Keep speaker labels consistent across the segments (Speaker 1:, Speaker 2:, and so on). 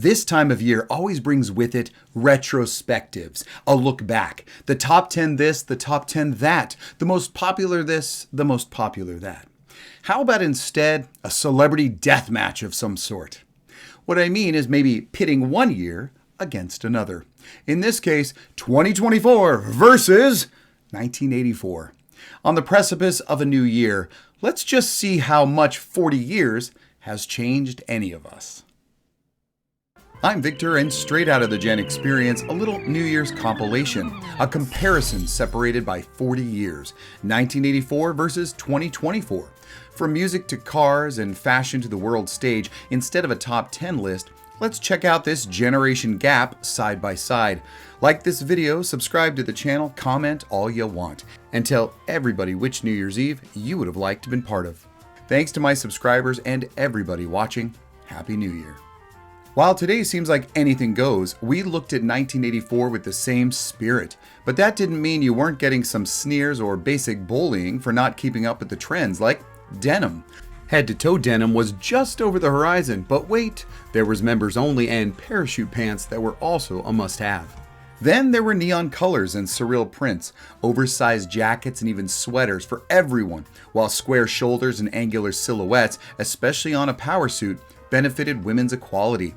Speaker 1: This time of year always brings with it retrospectives, a look back. The top 10 this, the top 10 that, the most popular this, the most popular that. How about instead a celebrity death match of some sort? What I mean is maybe pitting one year against another. In this case, 2024 versus 1984. On the precipice of a new year, let's just see how much 40 years has changed any of us. I'm Victor, and straight out of the Gen Experience, a little New Year's compilation, a comparison separated by 40 years, 1984 versus 2024. From music to cars and fashion to the world stage, instead of a top 10 list, let's check out this generation gap side by side. Like this video, subscribe to the channel, comment all you want, and tell everybody which New Year's Eve you would have liked to have been part of. Thanks to my subscribers and everybody watching. Happy New Year. While today seems like anything goes, we looked at 1984 with the same spirit. But that didn't mean you weren't getting some sneers or basic bullying for not keeping up with the trends, like denim. Head-to-toe denim was just over the horizon, but wait, there was members only and parachute pants that were also a must-have. Then there were neon colors and surreal prints, oversized jackets and even sweaters for everyone, while square shoulders and angular silhouettes, especially on a power suit, benefited women's equality.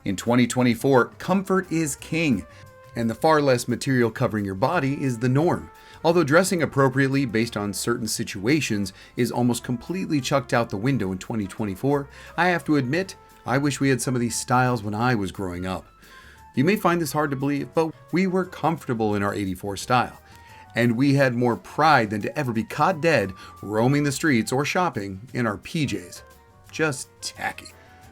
Speaker 1: In 2024, comfort is king, and the far less material covering your body is the norm. Although dressing appropriately based on certain situations is almost completely chucked out the window in 2024, I have to admit, I wish we had some of these styles when I was growing up. You may find this hard to believe, but we were comfortable in our 84 style. And we had more pride than to ever be caught dead roaming the streets or shopping in our PJs. Just tacky.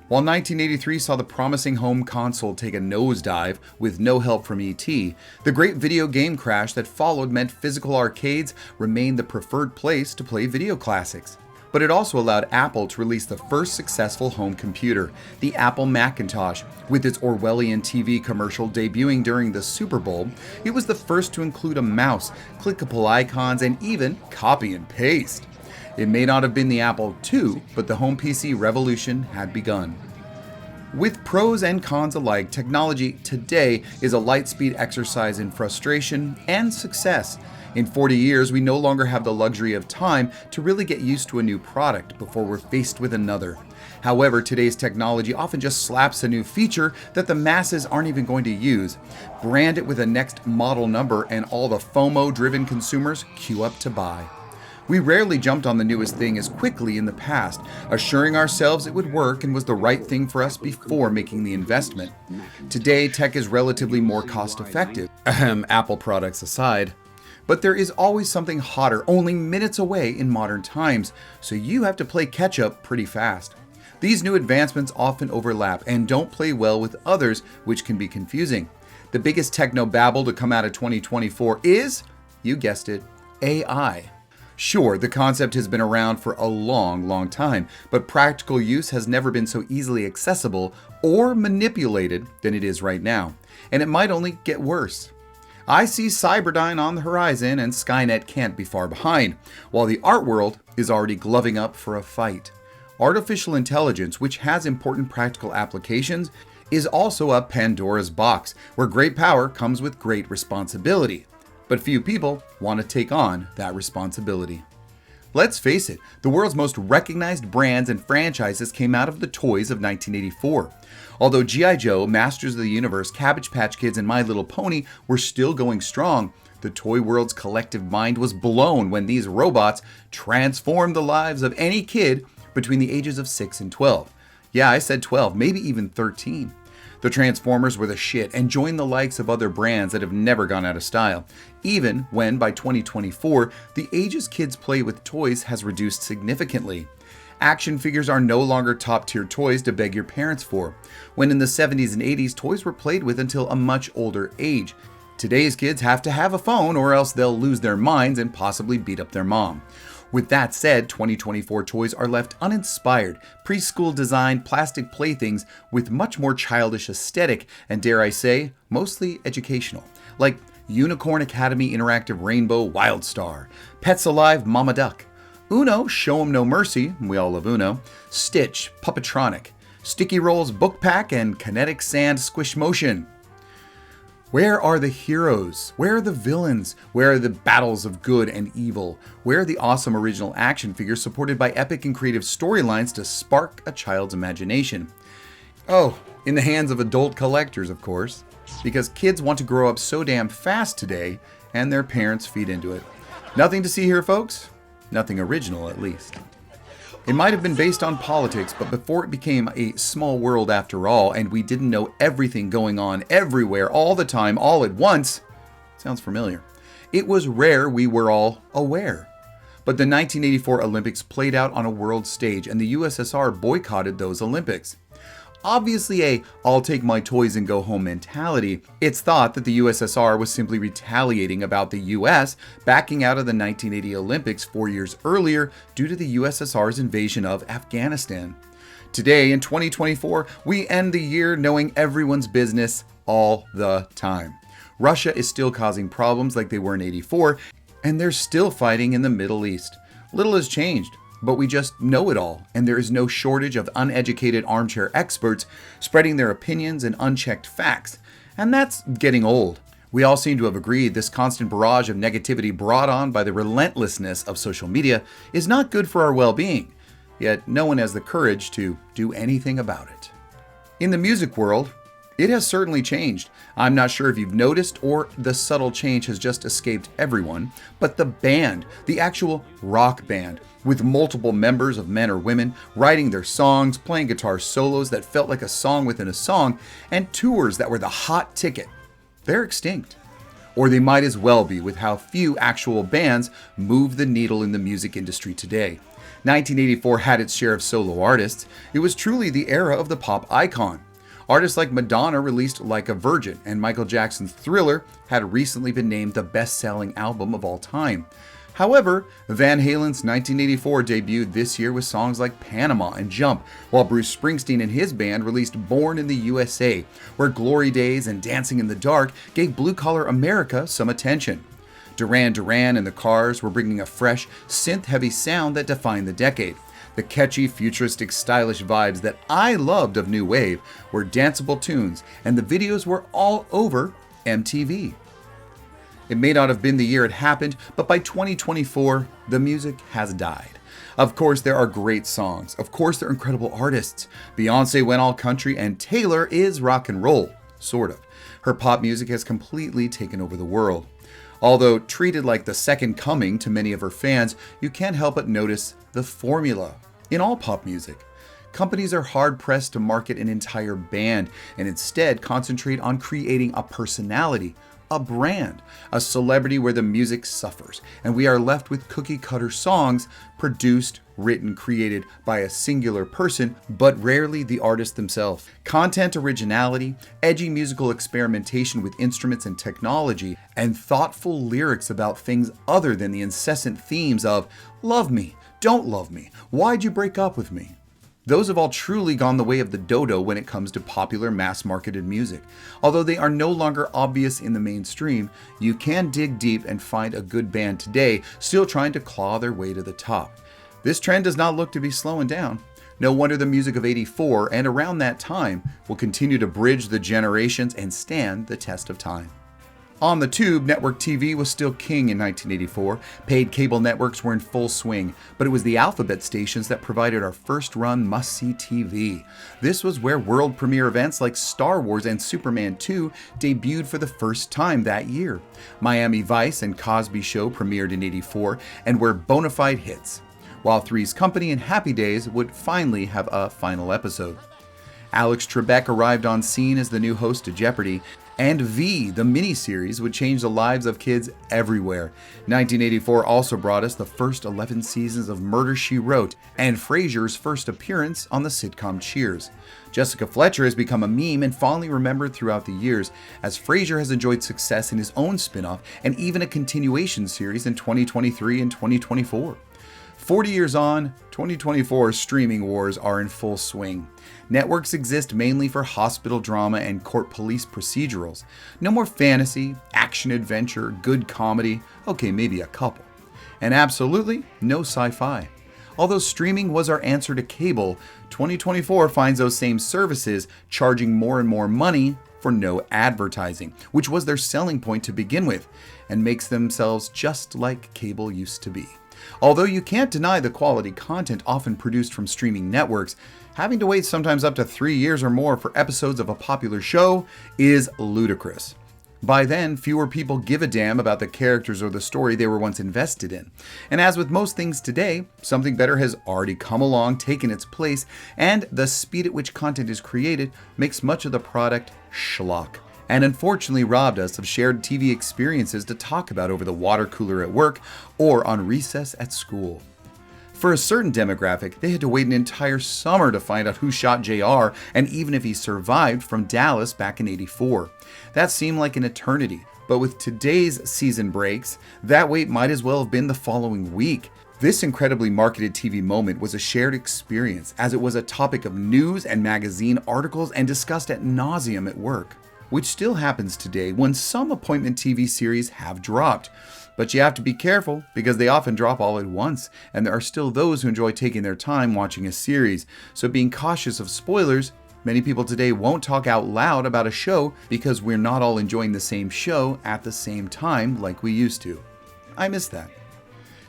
Speaker 1: While 1983 saw the promising home console take a nosedive with no help from ET, the great video game crash that followed meant physical arcades remained the preferred place to play video classics. But it also allowed Apple to release the first successful home computer, the Apple Macintosh. With its Orwellian TV commercial debuting during the Super Bowl, it was the first to include a mouse, clickable icons, and even copy and paste. It may not have been the Apple II, but the home PC revolution had begun. With pros and cons alike, technology today is a light-speed exercise in frustration and success. In 40 years, we no longer have the luxury of time to really get used to a new product before we're faced with another. However, today's technology often just slaps a new feature that the masses aren't even going to use, brand it with a next model number, and all the FOMO-driven consumers queue up to buy. We rarely jumped on the newest thing as quickly in the past, assuring ourselves it would work and was the right thing for us before making the investment. Today, tech is relatively more cost-effective, Apple products aside. But there is always something hotter only minutes away in modern times, so you have to play catch-up pretty fast. These new advancements often overlap and don't play well with others, which can be confusing. The biggest techno-babble to come out of 2024 is, you guessed it, AI. Sure, the concept has been around for a long time, but practical use has never been so easily accessible or manipulated than it is right now, and it might only get worse. I see Cyberdyne on the horizon, and Skynet can't be far behind, while the art world is already gloving up for a fight. Artificial intelligence, which has important practical applications, is also a Pandora's box, where great power comes with great responsibility. But few people want to take on that responsibility. Let's face it, the world's most recognized brands and franchises came out of the toys of 1984. Although G.I. Joe, Masters of the Universe, Cabbage Patch Kids, and My Little Pony were still going strong, the toy world's collective mind was blown when these robots transformed the lives of any kid between the ages of 6 and 12. Yeah, I said 12, maybe even 13. The Transformers were the shit and joined the likes of other brands that have never gone out of style, even when by 2024, the ages kids play with toys has reduced significantly. Action figures are no longer top-tier toys to beg your parents for, when in the 70s and 80s, toys were played with until a much older age. Today's kids have to have a phone or else they'll lose their minds and possibly beat up their mom. With that said, 2024 toys are left uninspired, preschool designed plastic playthings with much more childish aesthetic and, dare I say, mostly educational, like Unicorn Academy Interactive Rainbow Wildstar, Pets Alive Mama Duck, Uno Show 'em No Mercy, we all love Uno, Stitch Puppetronic, Sticky Rolls Book Pack, and Kinetic Sand Squish Motion. Where are the heroes? Where are the villains? Where are the battles of good and evil? Where are the awesome original action figures supported by epic and creative storylines to spark a child's imagination? Oh, in the hands of adult collectors, of course. Because kids want to grow up so damn fast today, and their parents feed into it. Nothing to see here, folks. Nothing original, at least. It might have been based on politics, but before it became a small world after all, and we didn't know everything going on everywhere, all the time, all at once, sounds familiar. It was rare we were all aware. But the 1984 Olympics played out on a world stage, and the USSR boycotted those Olympics. Obviously a "I'll take my toys and go home" mentality, it's thought that the USSR was simply retaliating about the US backing out of the 1980 Olympics 4 years earlier due to the USSR's invasion of Afghanistan. Today, in 2024, we end the year knowing everyone's business all the time. Russia is still causing problems like they were in '84, and they're still fighting in the Middle East. Little has changed. But we just know it all, and there is no shortage of uneducated armchair experts spreading their opinions and unchecked facts. And that's getting old. We all seem to have agreed this constant barrage of negativity brought on by the relentlessness of social media is not good for our well-being. Yet no one has the courage to do anything about it. In the music world, it has certainly changed. I'm not sure if you've noticed or the subtle change has just escaped everyone, but the band, the actual rock band, with multiple members of men or women writing their songs, playing guitar solos that felt like a song within a song, and tours that were the hot ticket, they're extinct. Or they might as well be with how few actual bands move the needle in the music industry today. 1984 had its share of solo artists. It was truly the era of the pop icon. Artists like Madonna released Like a Virgin, and Michael Jackson's Thriller had recently been named the best-selling album of all time. However, Van Halen's 1984 debuted this year with songs like Panama and Jump, while Bruce Springsteen and his band released Born in the USA, where Glory Days and Dancing in the Dark gave blue-collar America some attention. Duran Duran and the Cars were bringing a fresh, synth-heavy sound that defined the decade. The catchy, futuristic, stylish vibes that I loved of New Wave were danceable tunes, and the videos were all over MTV. It may not have been the year it happened, but by 2024, the music has died. Of course, there are great songs. Of course, there are incredible artists. Beyoncé went all country, and Taylor is rock and roll, sort of. Her pop music has completely taken over the world. Although treated like the second coming to many of her fans, you can't help but notice the formula in all pop music. Companies are hard-pressed to market an entire band and instead concentrate on creating a personality, a brand, a celebrity where the music suffers, and we are left with cookie-cutter songs produced, written, created by a singular person, but rarely the artist themselves. Content originality, edgy musical experimentation with instruments and technology, and thoughtful lyrics about things other than the incessant themes of love me, don't love me, why'd you break up with me? Those have all truly gone the way of the dodo when it comes to popular mass-marketed music. Although they are no longer obvious in the mainstream, you can dig deep and find a good band today still trying to claw their way to the top. This trend does not look to be slowing down. No wonder the music of '84 and around that time will continue to bridge the generations and stand the test of time. On the tube, network TV was still king in 1984. Paid cable networks were in full swing, but it was the alphabet stations that provided our first run must-see TV. This was where world premiere events like Star Wars and Superman 2 debuted for the first time that year. Miami Vice and Cosby Show premiered in '84 and were bona fide hits, while Three's Company and Happy Days would finally have a final episode. Alex Trebek arrived on scene as the new host to Jeopardy! And V, the miniseries, would change the lives of kids everywhere. 1984 also brought us the first 11 seasons of Murder, She Wrote, and Frasier's first appearance on the sitcom Cheers. Jessica Fletcher has become a meme and fondly remembered throughout the years, as Frasier has enjoyed success in his own spin-off and even a continuation series in 2023 and 2024. 40 years on, 2024 streaming wars are in full swing. Networks exist mainly for hospital drama and court police procedurals. No more fantasy, action-adventure, good comedy, okay, maybe a couple. And absolutely no sci-fi. Although streaming was our answer to cable, 2024 finds those same services charging more and more money for no advertising, which was their selling point to begin with, and makes themselves just like cable used to be. Although you can't deny the quality content often produced from streaming networks, having to wait sometimes up to 3 years or more for episodes of a popular show is ludicrous. By then, fewer people give a damn about the characters or the story they were once invested in. And as with most things today, something better has already come along, taken its place, and the speed at which content is created makes much of the product schlock, and unfortunately robbed us of shared TV experiences to talk about over the water cooler at work or on recess at school. For a certain demographic, they had to wait an entire summer to find out who shot JR and even if he survived from Dallas back in '84. That seemed like an eternity, but with today's season breaks, that wait might as well have been the following week. This incredibly marketed TV moment was a shared experience, as it was a topic of news and magazine articles and discussed ad nauseum at work, which still happens today when some appointment TV series have dropped. But you have to be careful because they often drop all at once, and there are still those who enjoy taking their time watching a series. So being cautious of spoilers, many people today won't talk out loud about a show because we're not all enjoying the same show at the same time like we used to. I miss that.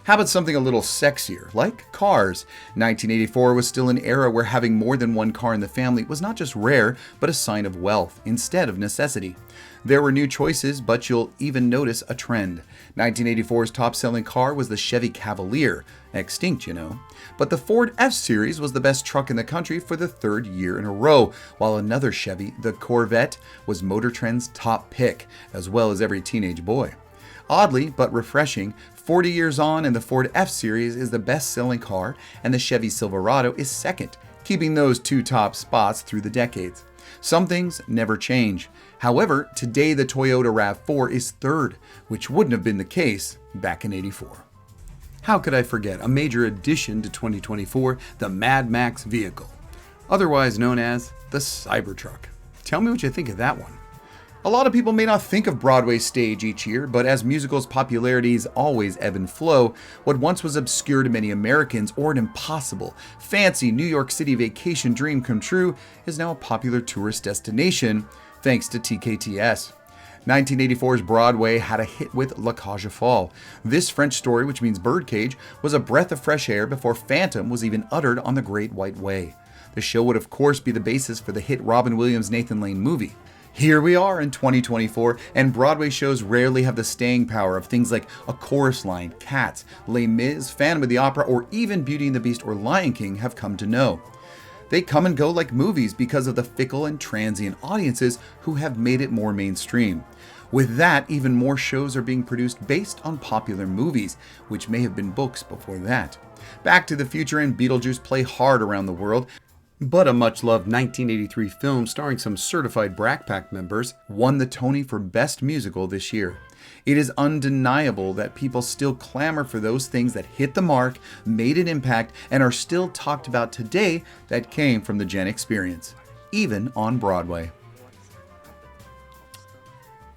Speaker 1: How about something a little sexier, like cars? 1984 was still an era where having more than one car in the family was not just rare, but a sign of wealth instead of necessity. There were new choices, but you'll even notice a trend. 1984's top-selling car was the Chevy Cavalier, extinct, you know. But the Ford F-Series was the best truck in the country for the third year in a row, while another Chevy, the Corvette, was Motor Trend's top pick, as well as every teenage boy. Oddly, but refreshing, 40 years on and the Ford F-Series is the best-selling car, and the Chevy Silverado is second, keeping those two top spots through the decades. Some things never change. However, today the Toyota RAV4 is third, which wouldn't have been the case back in '84. How could I forget a major addition to 2024, the Mad Max vehicle, otherwise known as the Cybertruck. Tell me what you think of that one. A lot of people may not think of Broadway's stage each year, but as musicals' popularities always ebb and flow, what once was obscure to many Americans or an impossible, fancy New York City vacation dream come true is now a popular tourist destination thanks to TKTS. 1984's Broadway had a hit with La Cage aux Folles. This French story, which means birdcage, was a breath of fresh air before Phantom was even uttered on the Great White Way. The show would of course be the basis for the hit Robin Williams' Nathan Lane movie. Here we are in 2024, and Broadway shows rarely have the staying power of things like A Chorus Line, Cats, Les Mis, Phantom of the Opera, or even Beauty and the Beast or Lion King have come to know. They come and go like movies because of the fickle and transient audiences who have made it more mainstream. With that, even more shows are being produced based on popular movies, which may have been books before that. Back to the Future and Beetlejuice play hard around the world, but a much-loved 1983 film starring some certified Brat Pack members won the Tony for Best Musical this year. It is undeniable that people still clamor for those things that hit the mark, made an impact, and are still talked about today that came from the Gen Experience, even on Broadway.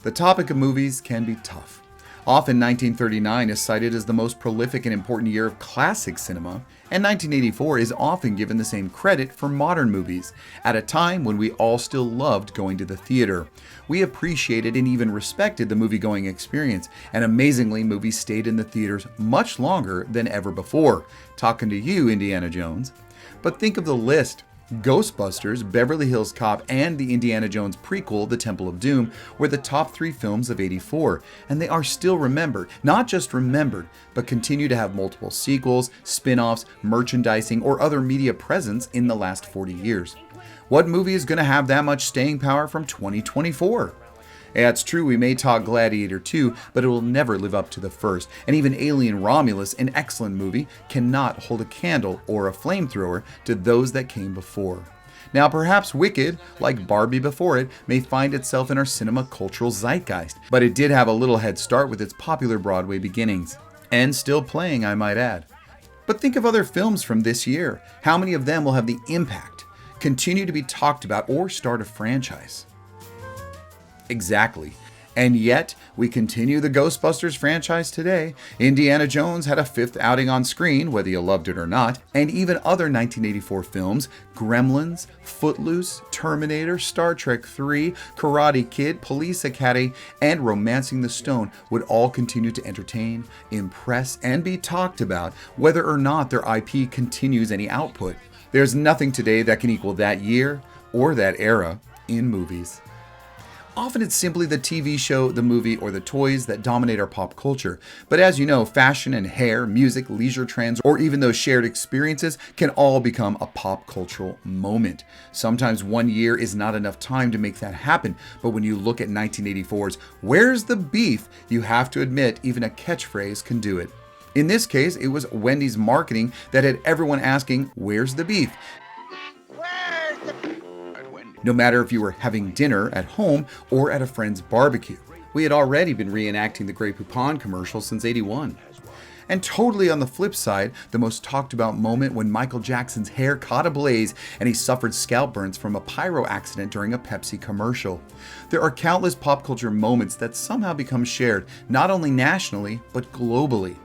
Speaker 1: The topic of movies can be tough. Often 1939 is cited as the most prolific and important year of classic cinema, and 1984 is often given the same credit for modern movies, at a time when we all still loved going to the theater. We appreciated and even respected the movie-going experience, and amazingly, movies stayed in the theaters much longer than ever before. Talking to you, Indiana Jones. But think of the list. Ghostbusters, Beverly Hills Cop, and the Indiana Jones prequel, The Temple of Doom, were the top 3 films of '84, and they are still remembered. Not just remembered, but continue to have multiple sequels, spin-offs, merchandising, or other media presence in the last 40 years. What movie is going to have that much staying power from 2024? Yeah, it's true, we may talk Gladiator 2, but it will never live up to the first. And even Alien Romulus, an excellent movie, cannot hold a candle or a flamethrower to those that came before. Now, perhaps Wicked, like Barbie before it, may find itself in our cinema cultural zeitgeist, but it did have a little head start with its popular Broadway beginnings. And still playing, I might add. But think of other films from this year. How many of them will have the impact, continue to be talked about, or start a franchise? Exactly. And yet, we continue the Ghostbusters franchise today. Indiana Jones had a fifth outing on screen, whether you loved it or not, and even other 1984 films, Gremlins, Footloose, Terminator, Star Trek III, Karate Kid, Police Academy, and Romancing the Stone would all continue to entertain, impress, and be talked about, whether or not their IP continues any output. There's nothing today that can equal that year or that era in movies. Often it's simply the TV show, the movie, or the toys that dominate our pop culture. But as you know, fashion and hair, music, leisure trends, or even those shared experiences can all become a pop cultural moment. Sometimes one year is not enough time to make that happen, but when you look at 1984's "Where's the Beef?", you have to admit even a catchphrase can do it. In this case, it was Wendy's marketing that had everyone asking, "Where's the beef?" No matter if you were having dinner at home or at a friend's barbecue. We had already been reenacting the Grey Poupon commercial since '81. And totally on the flip side, the most talked about moment when Michael Jackson's hair caught ablaze and he suffered scalp burns from a pyro accident during a Pepsi commercial. There are countless pop culture moments that somehow become shared, not only nationally, but globally.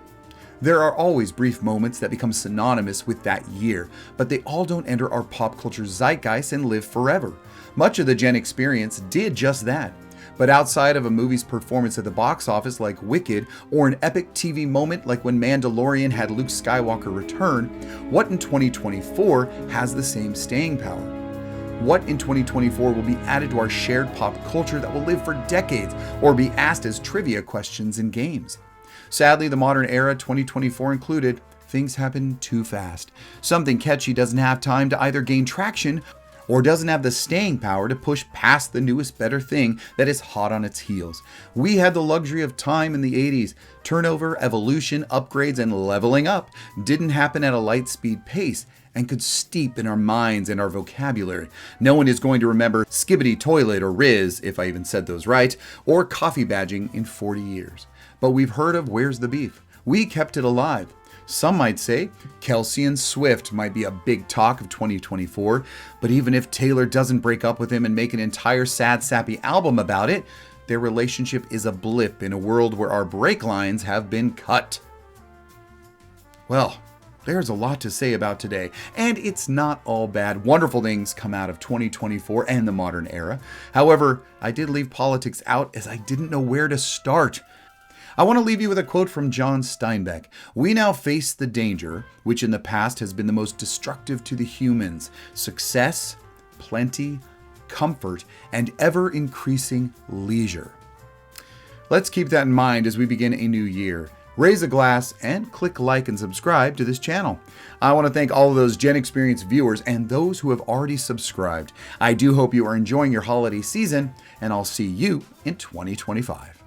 Speaker 1: There are always brief moments that become synonymous with that year, but they all don't enter our pop culture zeitgeist and live forever. Much of the Gen experience did just that. But outside of a movie's performance at the box office like Wicked, or an epic TV moment like when Mandalorian had Luke Skywalker return, what in 2024 has the same staying power? What in 2024 will be added to our shared pop culture that will live for decades or be asked as trivia questions in games? Sadly, the modern era, 2024 included, things happen too fast. Something catchy doesn't have time to either gain traction or doesn't have the staying power to push past the newest better thing that is hot on its heels. We had the luxury of time in the 80s. Turnover, evolution, upgrades, and leveling up didn't happen at a light speed pace and could steep in our minds and our vocabulary. No one is going to remember Skibbity Toilet or Riz, if I even said those right, or coffee badging in 40 years. But we've heard of Where's the Beef? We kept it alive. Some might say Kelsey and Swift might be a big talk of 2024, but even if Taylor doesn't break up with him and make an entire sad, sappy album about it, their relationship is a blip in a world where our brake lines have been cut. Well, there's a lot to say about today, and it's not all bad. Wonderful things come out of 2024 and the modern era. However, I did leave politics out as I didn't know where to start. I want to leave you with a quote from John Steinbeck. "We now face the danger, which in the past has been the most destructive to the humans: success, plenty, comfort, and ever-increasing leisure." Let's keep that in mind as we begin a new year. Raise a glass and click like and subscribe to this channel. I want to thank all of those Gen Experience viewers and those who have already subscribed. I do hope you are enjoying your holiday season, and I'll see you in 2025.